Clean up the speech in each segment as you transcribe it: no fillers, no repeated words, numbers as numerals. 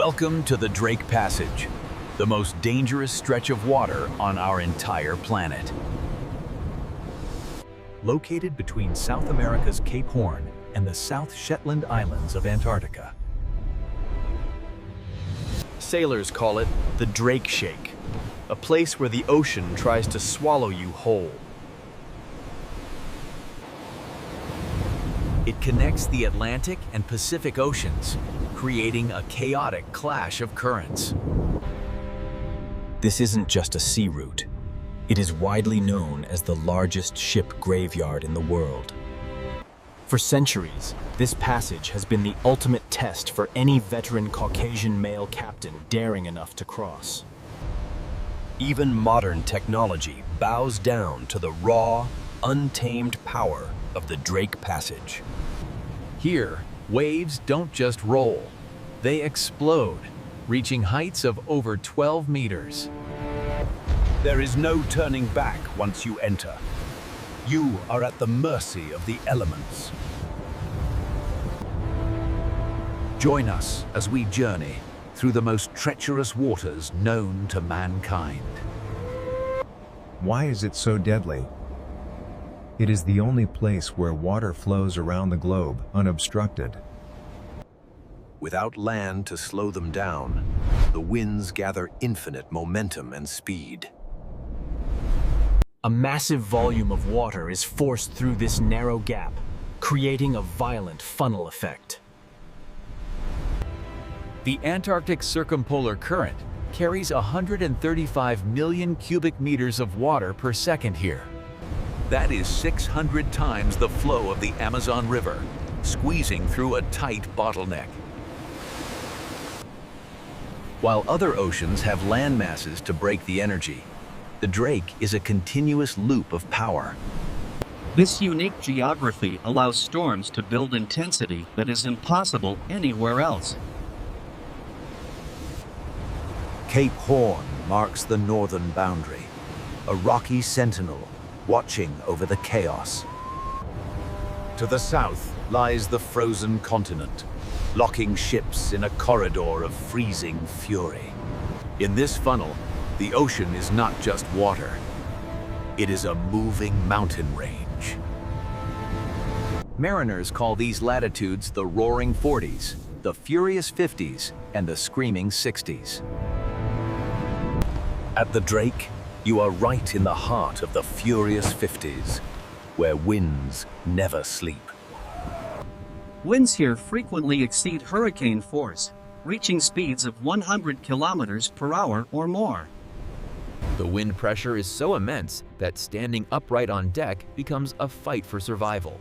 Welcome to the Drake Passage, the most dangerous stretch of water on our entire planet. Located between South America's Cape Horn and the South Shetland Islands of Antarctica. Sailors call it the Drake Shake, a place where the ocean tries to swallow you whole. It connects the Atlantic and Pacific Oceans, creating a chaotic clash of currents. This isn't just a sea route. It is widely known as the largest ship graveyard in the world. For centuries, this passage has been the ultimate test for any veteran Caucasian male captain daring enough to cross. Even modern technology bows down to the raw, untamed power of the Drake Passage. Here, waves don't just roll, they explode, reaching heights of over 12 meters. There is no turning back once you enter. You are at the mercy of the elements. Join us as we journey through the most treacherous waters known to mankind. Why is it so deadly? It is the only place where water flows around the globe unobstructed. Without land to slow them down, the winds gather infinite momentum and speed. A massive volume of water is forced through this narrow gap, creating a violent funnel effect. The Antarctic Circumpolar Current carries 135 million cubic meters of water per second here. That is 600 times the flow of the Amazon River, squeezing through a tight bottleneck. While other oceans have land masses to break the energy, the Drake is a continuous loop of power. This unique geography allows storms to build intensity that is impossible anywhere else. Cape Horn marks the northern boundary, a rocky sentinel watching over the chaos. To the south lies the frozen continent, locking ships in a corridor of freezing fury. In this funnel, the ocean is not just water. It is a moving mountain range. Mariners call these latitudes the Roaring 40s, the Furious 50s, and the Screaming 60s. At the Drake, you are right in the heart of the Furious 50s, where winds never sleep. Winds here frequently exceed hurricane force, reaching speeds of 100 kilometers per hour or more. The wind pressure is so immense that standing upright on deck becomes a fight for survival.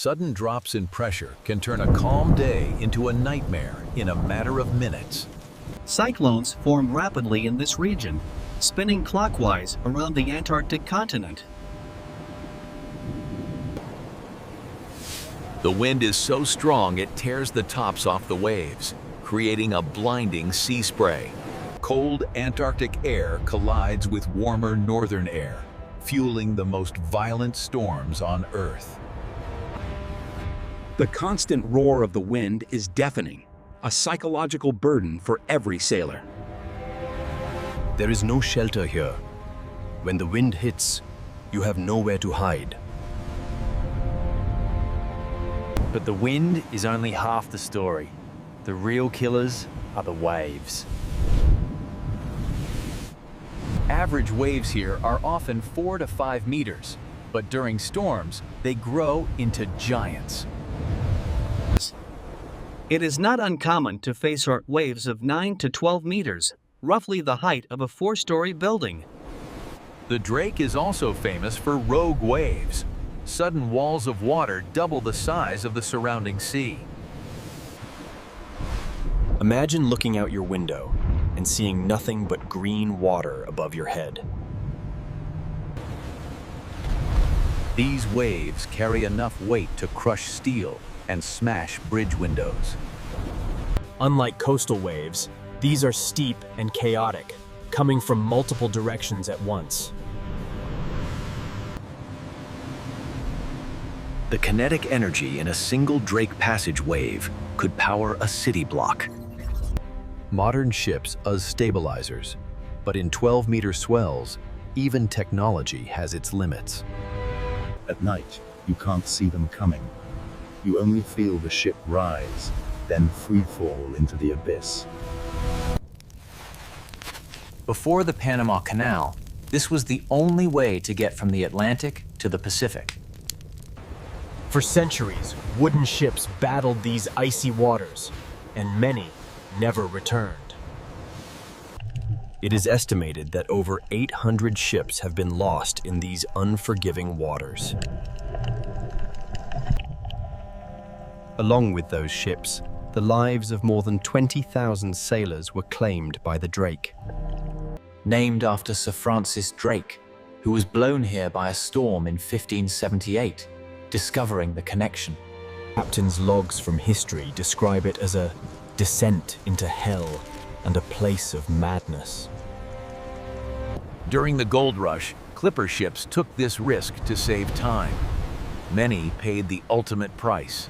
Sudden drops in pressure can turn a calm day into a nightmare in a matter of minutes. Cyclones form rapidly in this region, spinning clockwise around the Antarctic continent. The wind is so strong it tears the tops off the waves, creating a blinding sea spray. Cold Antarctic air collides with warmer northern air, fueling the most violent storms on Earth. The constant roar of the wind is deafening, a psychological burden for every sailor. There is no shelter here. When the wind hits, you have nowhere to hide. But the wind is only half the story. The real killers are the waves. Average waves here are often 4 to 5 meters, but during storms, they grow into giants. It is not uncommon to face waves of 9 to 12 meters, roughly the height of a 4-story building. The Drake is also famous for rogue waves. Sudden walls of water double the size of the surrounding sea. Imagine looking out your window and seeing nothing but green water above your head. These waves carry enough weight to crush steel and smash bridge windows. Unlike coastal waves, these are steep and chaotic, coming from multiple directions at once. The kinetic energy in a single Drake Passage wave could power a city block. Modern ships use stabilizers, but in 12-meter swells, even technology has its limits. At night, you can't see them coming. You only feel the ship rise, then free fall into the abyss. Before the Panama Canal, this was the only way to get from the Atlantic to the Pacific. For centuries, wooden ships battled these icy waters, and many never returned. It is estimated that over 800 ships have been lost in these unforgiving waters. Along with those ships, the lives of more than 20,000 sailors were claimed by the Drake. Named after Sir Francis Drake, who was blown here by a storm in 1578, discovering the connection. Captain's logs from history describe it as a descent into hell and a place of madness. During the gold rush, clipper ships took this risk to save time. Many paid the ultimate price.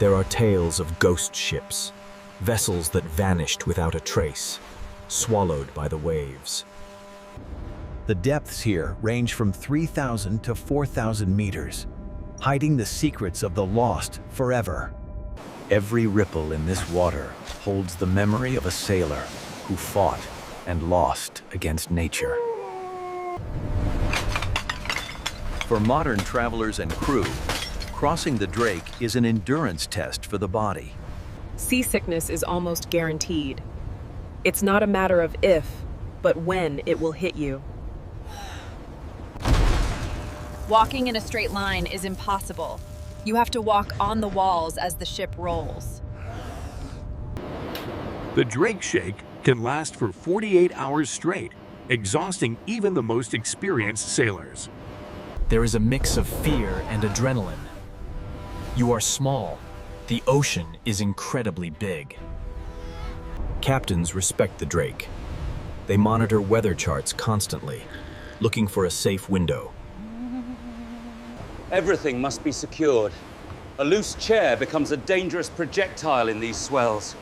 There are tales of ghost ships, vessels that vanished without a trace, swallowed by the waves. The depths here range from 3,000 to 4,000 meters, hiding the secrets of the lost forever. Every ripple in this water holds the memory of a sailor who fought and lost against nature. For modern travelers and crew, crossing the Drake is an endurance test for the body. Seasickness is almost guaranteed. It's not a matter of if, but when it will hit you. Walking in a straight line is impossible. You have to walk on the walls as the ship rolls. The Drake Shake can last for 48 hours straight, exhausting even the most experienced sailors. There is a mix of fear and adrenaline. You are small. The ocean is incredibly big. Captains respect the Drake. They monitor weather charts constantly, looking for a safe window. Everything must be secured. A loose chair becomes a dangerous projectile in these swells.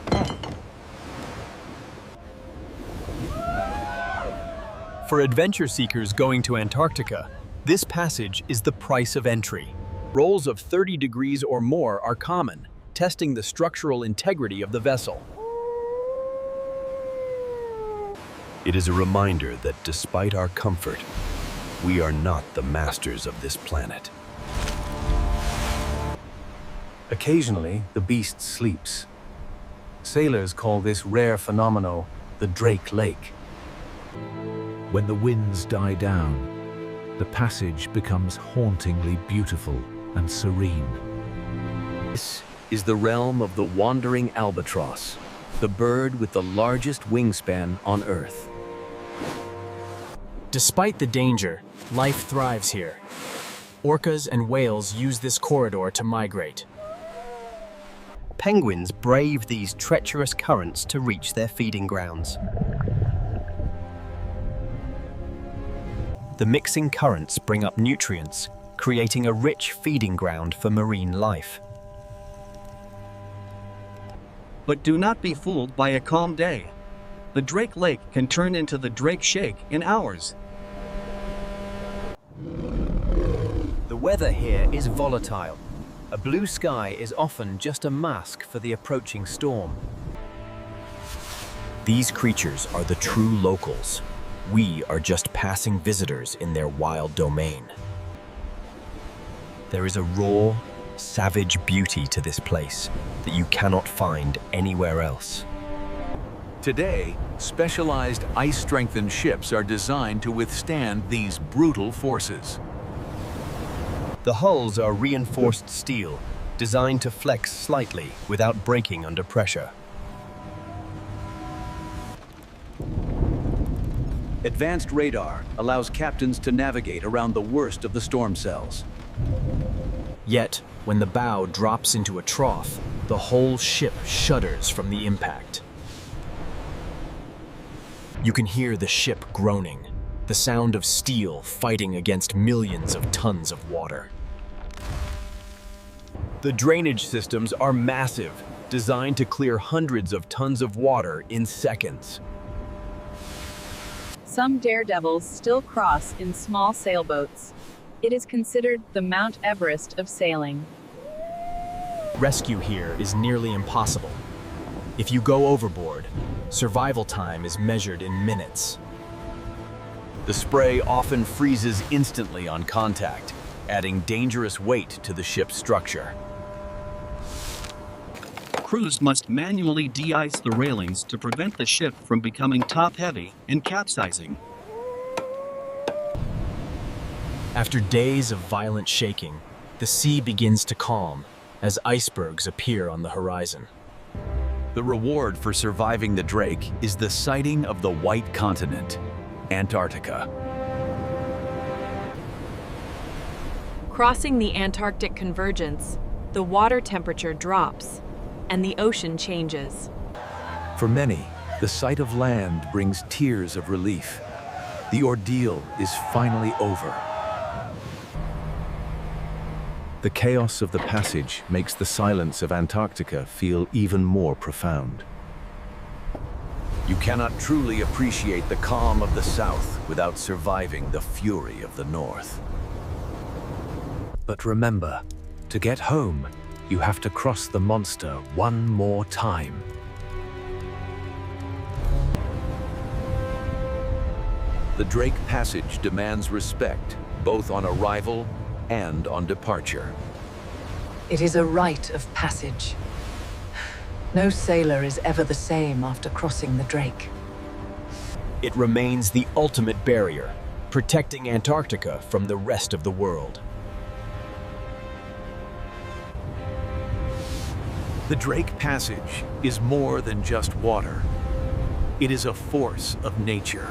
For adventure seekers going to Antarctica, this passage is the price of entry. Rolls of 30 degrees or more are common, testing the structural integrity of the vessel. It is a reminder that despite our comfort, we are not the masters of this planet. Occasionally, the beast sleeps. Sailors call this rare phenomenon the Drake Lake. When the winds die down, the passage becomes hauntingly beautiful and serene. This is the realm of the wandering albatross, the bird with the largest wingspan on Earth. Despite the danger, life thrives here. Orcas and whales use this corridor to migrate. Penguins brave these treacherous currents to reach their feeding grounds. The mixing currents bring up nutrients, creating a rich feeding ground for marine life. But do not be fooled by a calm day. The Drake Lake can turn into the Drake Shake in hours. The weather here is volatile. A blue sky is often just a mask for the approaching storm. These creatures are the true locals. We are just passing visitors in their wild domain. There is a raw, savage beauty to this place that you cannot find anywhere else. Today, specialized ice-strengthened ships are designed to withstand these brutal forces. The hulls are reinforced steel, designed to flex slightly without breaking under pressure. Advanced radar allows captains to navigate around the worst of the storm cells. Yet, when the bow drops into a trough, the whole ship shudders from the impact. You can hear the ship groaning, the sound of steel fighting against millions of tons of water. The drainage systems are massive, designed to clear hundreds of tons of water in seconds. Some daredevils still cross in small sailboats. It is considered the Mount Everest of sailing. Rescue here is nearly impossible. If you go overboard, survival time is measured in minutes. The spray often freezes instantly on contact, adding dangerous weight to the ship's structure. Crews must manually de-ice the railings to prevent the ship from becoming top-heavy and capsizing. After days of violent shaking, the sea begins to calm as icebergs appear on the horizon. The reward for surviving the Drake is the sighting of the White Continent, Antarctica. Crossing the Antarctic convergence, the water temperature drops and the ocean changes. For many, the sight of land brings tears of relief. The ordeal is finally over. The chaos of the passage makes the silence of Antarctica feel even more profound. You cannot truly appreciate the calm of the South without surviving the fury of the North. But remember, to get home, you have to cross the monster one more time. The Drake Passage demands respect, both on arrival and on departure. It is a rite of passage. No sailor is ever the same after crossing the Drake. It remains the ultimate barrier, protecting Antarctica from the rest of the world. The Drake Passage is more than just water. It is a force of nature.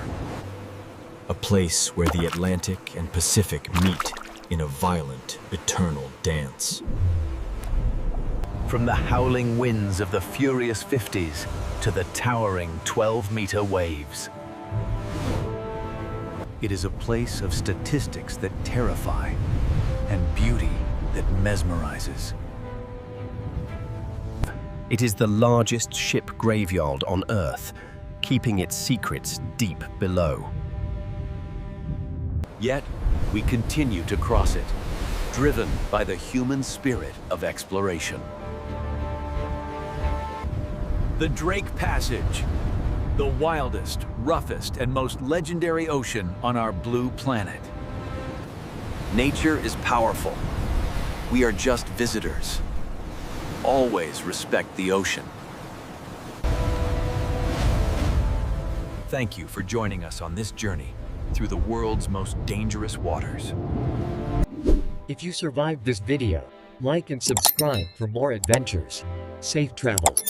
A place where the Atlantic and Pacific meet in a violent, eternal dance. From the howling winds of the furious 50s to the towering 12-meter waves. It is a place of statistics that terrify and beauty that mesmerizes. It is the largest ship graveyard on Earth, keeping its secrets deep below. Yet, we continue to cross it, driven by the human spirit of exploration. The Drake Passage, the wildest, roughest, and most legendary ocean on our blue planet. Nature is powerful. We are just visitors. Always respect the ocean. Thank you for joining us on this journey through the world's most dangerous waters. If you survived this video, like and subscribe for more adventures. Safe travels.